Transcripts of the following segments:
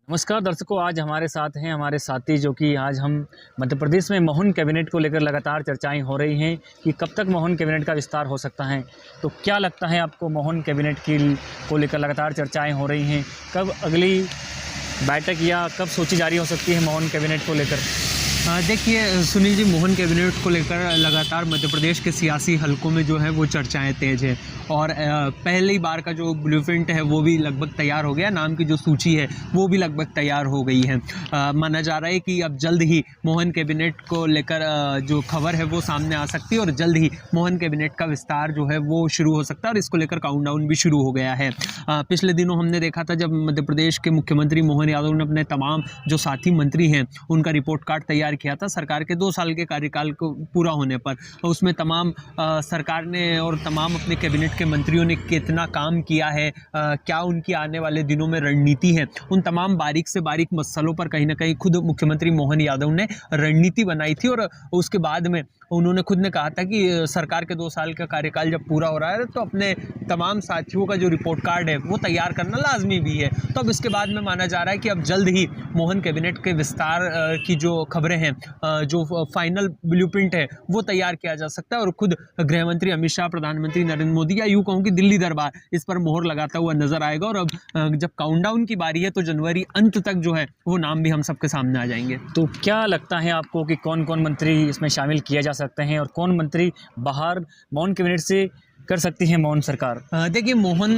नमस्कार दर्शकों, आज हमारे साथ हैं हमारे साथी जो कि आज हम मध्य प्रदेश में मोहन कैबिनेट को लेकर लगातार चर्चाएं हो रही हैं कि कब तक मोहन कैबिनेट का विस्तार हो सकता है। तो क्या लगता है आपको, मोहन कैबिनेट को लेकर लगातार चर्चाएं हो रही हैं, कब अगली बैठक या कब सोची जारी हो सकती है मोहन कैबिनेट को लेकर? देखिए सुनील जी, मोहन कैबिनेट को लेकर लगातार मध्य प्रदेश के सियासी हलकों में जो है वो चर्चाएं तेज है और पहली बार का जो ब्लूप्रिंट है वो भी लगभग तैयार हो गया, नाम की जो सूची है वो भी लगभग तैयार हो गई है। माना जा रहा है कि अब जल्द ही मोहन कैबिनेट को लेकर जो खबर है वो सामने आ सकती है और जल्द ही मोहन कैबिनेट का विस्तार जो है वो शुरू हो सकता है और इसको लेकर काउंटडाउन भी शुरू हो गया है। पिछले दिनों हमने देखा था जब मध्य प्रदेश के मुख्यमंत्री मोहन यादव ने अपने तमाम जो साथी मंत्री हैं उनका रिपोर्ट कार्ड तैयार किया था सरकार के 2 साल के कार्यकाल को पूरा होने पर। उसमें तमाम सरकार ने और तमाम अपने कैबिनेट के मंत्रियों ने कितना काम किया है, क्या उनकी आने वाले दिनों में रणनीति है, उन तमाम बारीक से बारीक मसलों पर कहीं ना कहीं खुद मुख्यमंत्री मोहन यादव ने रणनीति बनाई थी। और उसके बाद में उन्होंने खुद ने कहा था कि सरकार के 2 साल का कार्यकाल जब पूरा हो रहा है तो अपने तमाम साथियों का जो रिपोर्ट कार्ड है वो तैयार करना लाजमी भी है। तो अब इसके बाद में माना जा रहा है कि अब जल्द ही मोहन कैबिनेट के विस्तार की जो खबरें हैं, जो फाइनल ब्लूप्रिंट है वो तैयार किया जा सकता है और खुद गृह मंत्री अमित शाह, प्रधानमंत्री नरेंद्र मोदी या यूँ कहूँ कि दिल्ली दरबार इस पर मोहर लगाता हुआ नजर आएगा। और अब जब काउंटडाउन की बारी है तो जनवरी अंत तक जो है वो नाम भी हम सबके सामने आ जाएंगे। तो क्या लगता है आपको कि कौन कौन मंत्री इसमें शामिल किया जा सकते हैं और कौन मंत्री बाहर मोहन कैबिनेट से कर सकती है मोहन सरकार? देखिए, मोहन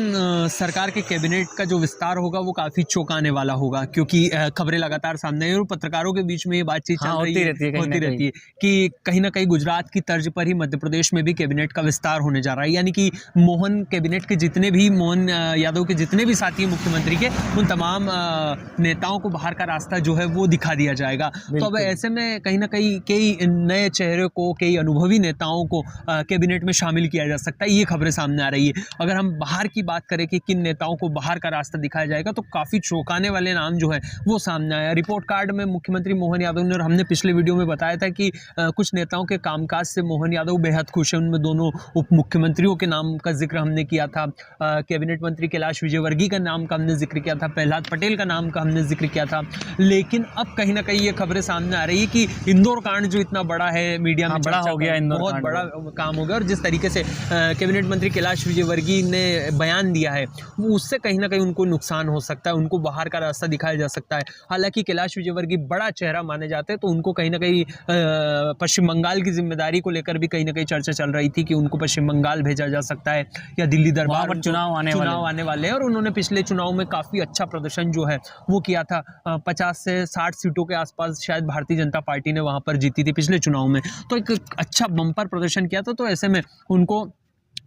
सरकार के कैबिनेट का जो विस्तार होगा वो काफ़ी चौंकाने वाला होगा, क्योंकि खबरें लगातार सामने आई और पत्रकारों के बीच में ये बातचीत होती रहती है कि कहीं ना कहीं गुजरात की तर्ज पर ही मध्य प्रदेश में भी कैबिनेट का विस्तार होने जा रहा है। यानी कि मोहन कैबिनेट के जितने भी, मोहन यादव के जितने भी साथी हैं मुख्यमंत्री के, उन तमाम नेताओं को बाहर का रास्ता जो है वो दिखा दिया जाएगा। तो अब ऐसे में कहीं ना कहीं कई नए चेहरे को, कई अनुभवी नेताओं को कैबिनेट में शामिल किया जा सकता है। ये खबरें सामने आ रही है। अगर हम बाहर की बात करें कि किन नेताओं को बाहर का रास्ता दिखाया जाएगा तो काफ़ी चौंकाने वाले नाम जो है वो सामने आया। रिपोर्ट कार्ड में मुख्यमंत्री मोहन यादव ने, और हमने पिछले वीडियो में बताया था कि कुछ नेताओं के कामकाज से मोहन यादव बेहद खुश हैं। उनमें दोनों उप मुख्यमंत्रियों के नाम का जिक्र हमने किया था, कैबिनेट मंत्री कैलाश विजयवर्गीय का नाम का हमने जिक्र किया था, प्रहलाद पटेल का नाम का हमने जिक्र किया था। लेकिन अब कहीं ना कहीं ये खबरें सामने आ रही है कि इंदौर कांड जो इतना बड़ा है, मीडिया में बड़ा हो गया, बहुत बड़ा काम हो गया और जिस तरीके से कैबिनेट मंत्री कैलाश विजयवर्गीय ने बयान दिया है वो उससे कहीं ना कहीं उनको नुकसान हो सकता है, उनको बाहर का रास्ता दिखाया जा सकता है। हालांकि कैलाश विजयवर्गीय बड़ा चेहरा माने जाते हैं तो उनको कहीं ना कहीं पश्चिम बंगाल की जिम्मेदारी को लेकर भी कहीं ना कहीं चर्चा चल रही थी कि उनको पश्चिम बंगाल भेजा जा सकता है या दिल्ली दरबार, चुनाव आने वाले हैं। और उन्होंने पिछले चुनाव में काफ़ी अच्छा प्रदर्शन जो है वो किया था। 50 से 60 सीटों के आसपास शायद भारतीय जनता पार्टी ने वहाँ पर जीती थी पिछले चुनाव में, तो एक अच्छा बम्पर प्रदर्शन किया था। तो ऐसे में उनको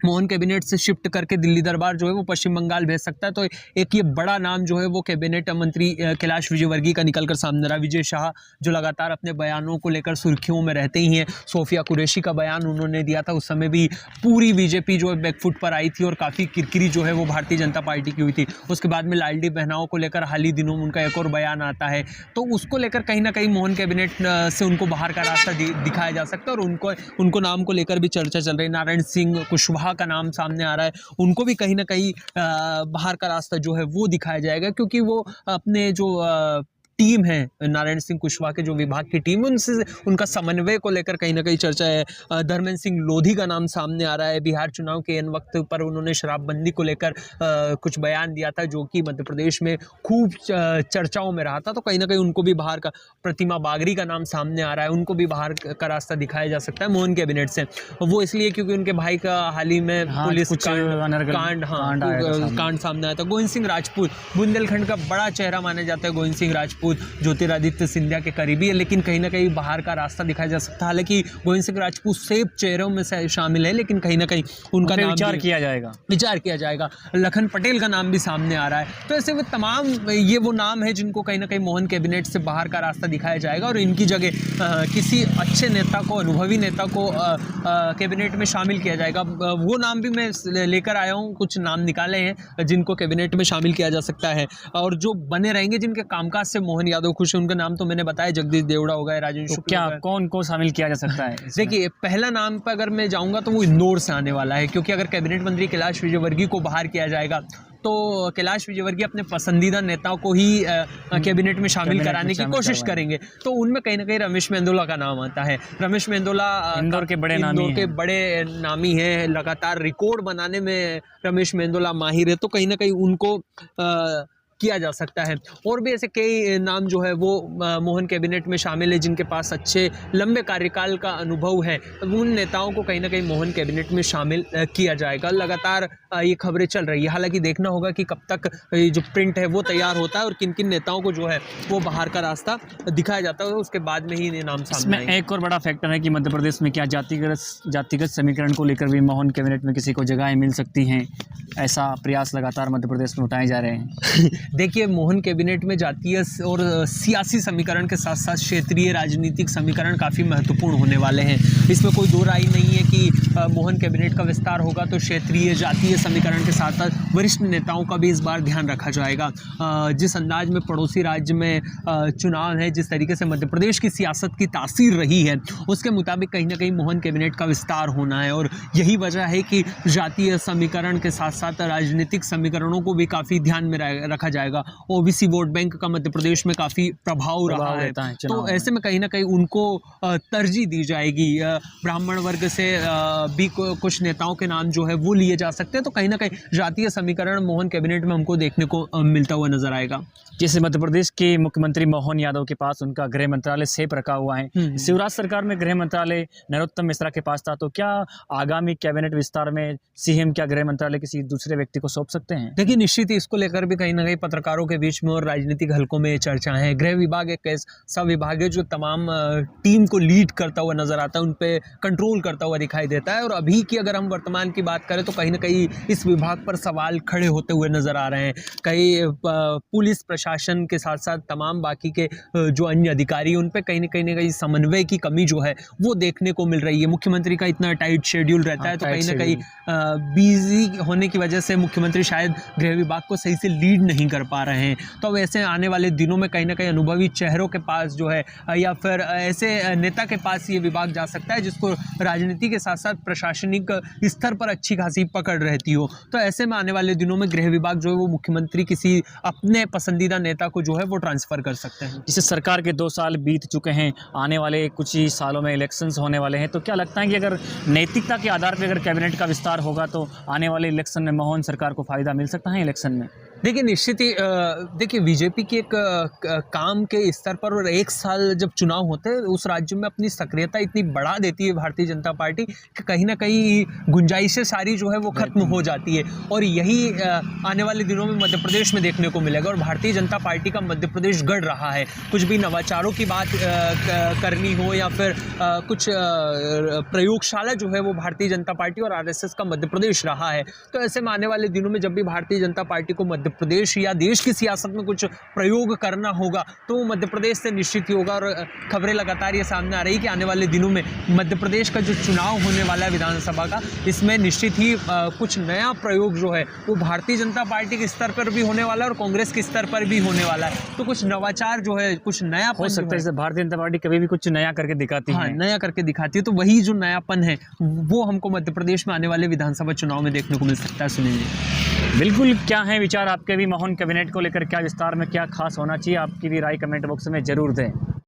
मोहन कैबिनेट से शिफ्ट करके दिल्ली दरबार जो है वो पश्चिम बंगाल भेज सकता है। तो एक ये बड़ा नाम जो है वो कैबिनेट मंत्री कैलाश विजयवर्गीय का निकल कर सामने रहा। विजय शाह जो लगातार अपने बयानों को लेकर सुर्खियों में रहते ही हैं, सोफिया कुरैशी का बयान उन्होंने दिया था, उस समय भी पूरी बीजेपी जो है बैकफुट पर आई थी और काफ़ी किरकिरी जो है वो भारतीय जनता पार्टी की हुई थी। उसके बाद में लाडली बहनाओं को लेकर हाल ही दिनों में उनका एक और बयान आता है, तो उसको लेकर कहीं ना कहीं मोहन कैबिनेट से उनको बाहर का रास्ता दिखाया जा सकता है। और उनको नाम को लेकर भी चर्चा चल रही है। नारायण सिंह कुशवाहा का नाम सामने आ रहा है, उनको भी कहीं ना कहीं बाहर का रास्ता जो है वो दिखाया जाएगा, क्योंकि वो अपने जो टीम है, नारायण सिंह कुशवाहा के जो विभाग की टीम, उनसे उनका समन्वय को लेकर कहीं ना कहीं चर्चा है। धर्मेंद्र सिंह लोधी का नाम सामने आ रहा है। बिहार चुनाव के इन वक्त पर उन्होंने शराबबंदी को लेकर कुछ बयान दिया था जो कि मध्य प्रदेश में खूब चर्चाओं में रहा था, तो कहीं ना कहीं उनको भी बाहर का, प्रतिमा बागरी का नाम सामने आ रहा है, उनको भी बाहर का रास्ता दिखाया जा सकता है मोहन कैबिनेट से। वो इसलिए क्योंकि उनके भाई का हाल ही में पुलिस कांड सामने आया था। गोविंद सिंह राजपूत बुंदेलखंड का बड़ा चेहरा माना जाता है। गोविंद सिंह राजपूत ज्योतिरादित्य सिंधिया के करीबी है, लेकिन कहीं ना कहीं बाहर का रास्ता दिखाया जा सकता है। हालांकि गोविंद सिंह राजपूत सेब चेहरों में से शामिल है, लेकिन कहीं ना कहीं उनका नाम विचार किया जाएगा। लखन पटेल का नाम भी सामने आ रहा है। तो ऐसे वो तमाम ये वो नाम है जिनको कहीं ना कहीं मोहन कैबिनेट से बाहर का रास्ता दिखाया जाएगा और इनकी जगह किसी अच्छे नेता को, अनुभवी नेता को कैबिनेट में शामिल किया जाएगा। वो नाम भी मैं लेकर आया हूँ, कुछ नाम निकाले हैं जिनको कैबिनेट में शामिल किया जा सकता है और जो बने रहेंगे, जिनके कामकाज से मोहन यादव खुश है। उनका नाम तो मैंने बताया, जगदीश देवड़ा हो गए, राजेंद्र शुक्ला, क्या कौन को शामिल किया जा सकता है? देखिए, पहला नाम पर अगर मैं जाऊंगा तो वो इंदौर से आने वाला है, क्योंकि अगर कैबिनेट मंत्री कैलाश विजयवर्गीय को बाहर किया जाएगा तो कैलाश विजयवर्गीय अपने पसंदीदा नेताओं को ही कैबिनेट में शामिल कैबिनेट में कराने की शामिल कोशिश करवाएंगे। करेंगे, तो उनमें कहीं ना कहीं रमेश मेंदोला का नाम आता है। रमेश मेंदोला इंदौर के बड़े नामी इंदौर के हैं। बड़े नामी हैं, लगातार रिकॉर्ड बनाने में रमेश मेंदोला माहिर है, तो कहीं ना कहीं उनको किया जा सकता है। और भी ऐसे कई नाम जो है वो मोहन कैबिनेट में शामिल है जिनके पास अच्छे लंबे कार्यकाल का अनुभव है, उन नेताओं को कहीं ना कहीं मोहन कैबिनेट में शामिल किया जाएगा। लगातार ये खबरें चल रही है, हालांकि देखना होगा कि कब तक ये जो प्रिंट है वो तैयार होता है और किन किन नेताओं को जो है वो बाहर का रास्ता दिखाया जाता है, उसके बाद में ही ये नाम सामने इसमें आएंगे। एक और बड़ा फैक्टर है कि मध्य प्रदेश में क्या जातिगत समीकरण को लेकर भी मोहन कैबिनेट में किसी को जगहें मिल सकती हैं, ऐसा प्रयास लगातार मध्य प्रदेश में उठाए जा रहे हैं। देखिए, मोहन कैबिनेट में जातीय और सियासी समीकरण के साथ साथ क्षेत्रीय राजनीतिक समीकरण काफ़ी महत्वपूर्ण होने वाले हैं। इसमें कोई दो राय नहीं है कि मोहन कैबिनेट का विस्तार होगा तो क्षेत्रीय जातीय समीकरण के साथ साथ वरिष्ठ नेताओं का भी इस बार ध्यान रखा जाएगा। जिस अंदाज में पड़ोसी राज्य में चुनाव है, जिस तरीके से मध्य प्रदेश की सियासत की तासीर रही है, उसके मुताबिक कहीं ना कहीं मोहन कैबिनेट का विस्तार होना है और यही वजह है कि जातीय समीकरण के साथ साथ राजनीतिक समीकरणों को भी काफ़ी ध्यान में रखा जाएगा। ओबीसी वोट बैंक का मध्य प्रदेश में काफ़ी प्रभाव रहा है, तो ऐसे में कहीं ना कहीं उनको तरजीह दी जाएगी। ब्राह्मण वर्ग से भी कुछ नेताओं के नाम जो है वो लिए जा सकते हैं, तो कहीं ना कहीं जातीय समीकरण मोहन कैबिनेट में हमको देखने को मिलता हुआ नजर आएगा। जैसे मध्य प्रदेश के मुख्यमंत्री मोहन यादव के पास उनका गृह मंत्रालय सेफ रखा हुआ है, शिवराज सरकार में गृह मंत्रालय नरोत्तम मिश्रा के पास था, तो क्या आगामी कैबिनेट विस्तार में सीएम क्या गृह मंत्रालय किसी दूसरे व्यक्ति को सौंप सकते हैं? देखिए, निश्चित ही इसको लेकर भी कहीं ना कहीं पत्रकारों के बीच में और राजनीतिक हलकों में चर्चा है। गृह विभाग एक ऐसा विभाग है जो तमाम टीम को लीड करता हुआ नजर आता है, उन पे कंट्रोल करता हुआ दिखाई देता है, और अभी की अगर हम वर्तमान की बात करें तो कहीं ना कहीं इस विभाग पर सवाल खड़े होते हुए नजर आ रहे हैं। कई पुलिस प्रशासन के साथ साथ तमाम बाकी के जो अन्य अधिकारी, उन पे कहीं ना कहीं समन्वय की कमी जो है वो देखने को मिल रही है। मुख्यमंत्री का इतना टाइट शेड्यूल रहता है, तो कहीं ना कहीं बिजी होने की वजह से मुख्यमंत्री शायद गृह विभाग को सही से लीड नहीं कर पा रहे हैं। तो अब ऐसे आने वाले दिनों में कहीं ना कहीं अनुभवी चेहरों के पास जो है या फिर ऐसे नेता के पास ये विभाग जा सकता है जिसको राजनीति के साथ साथ प्रशासनिक स्तर पर अच्छी खासी पकड़ रहती हो। तो ऐसे में आने वाले दिनों में गृह विभाग जो है वो मुख्यमंत्री किसी अपने पसंदीदा नेता को जो है वो ट्रांसफर कर सकते हैं। जिसे सरकार के 2 साल बीत चुके हैं, आने वाले कुछ ही सालों में इलेक्शंस होने वाले हैं, तो क्या लगता है कि अगर नैतिकता के आधार पर अगर कैबिनेट का विस्तार होगा तो आने वाले इलेक्शन में मोहन सरकार को फायदा मिल सकता है इलेक्शन में? देखिए, निश्चित ही देखिए, बीजेपी के एक काम के स्तर पर और 1 साल जब चुनाव होते हैं उस राज्य में अपनी सक्रियता इतनी बढ़ा देती है भारतीय जनता पार्टी कि कहीं ना कहीं गुंजाइशें सारी जो है वो खत्म हो जाती है, और यही आने वाले दिनों में मध्य प्रदेश में देखने को मिलेगा। और भारतीय जनता पार्टी का मध्य प्रदेश गढ़ रहा है, कुछ भी नवाचारों की बात करनी हो या फिर कुछ प्रयोगशाला जो है वो भारतीय जनता पार्टी और आरएसएस का मध्य प्रदेश रहा है। तो ऐसे में आने वाले दिनों में जब भी भारतीय जनता पार्टी को मध्य प्रदेश या देश की सियासत में कुछ प्रयोग करना होगा तो मध्य प्रदेश से निश्चित ही होगा। और खबरें लगातार ये सामने आ रही है कि आने वाले दिनों में मध्य प्रदेश का जो चुनाव होने वाला है विधानसभा का, इसमें निश्चित ही कुछ नया प्रयोग जो है वो भारतीय जनता पार्टी के स्तर पर भी होने वाला है और कांग्रेस के स्तर पर भी होने वाला है। तो कुछ नवाचार जो है, कुछ नया हो सकता है जैसे भारतीय जनता पार्टी कभी भी कुछ नया करके दिखाती है। नया करके दिखाती है, तो वही जो नयापन है वो हमको मध्य प्रदेश में आने वाले विधानसभा चुनाव में देखने को मिल सकता है। सुनील जी, बिल्कुल, क्या है विचार आपके भी मोहन कैबिनेट को लेकर? क्या विस्तार में क्या खास होना चाहिए? आपकी भी राय कमेंट बॉक्स में जरूर दें।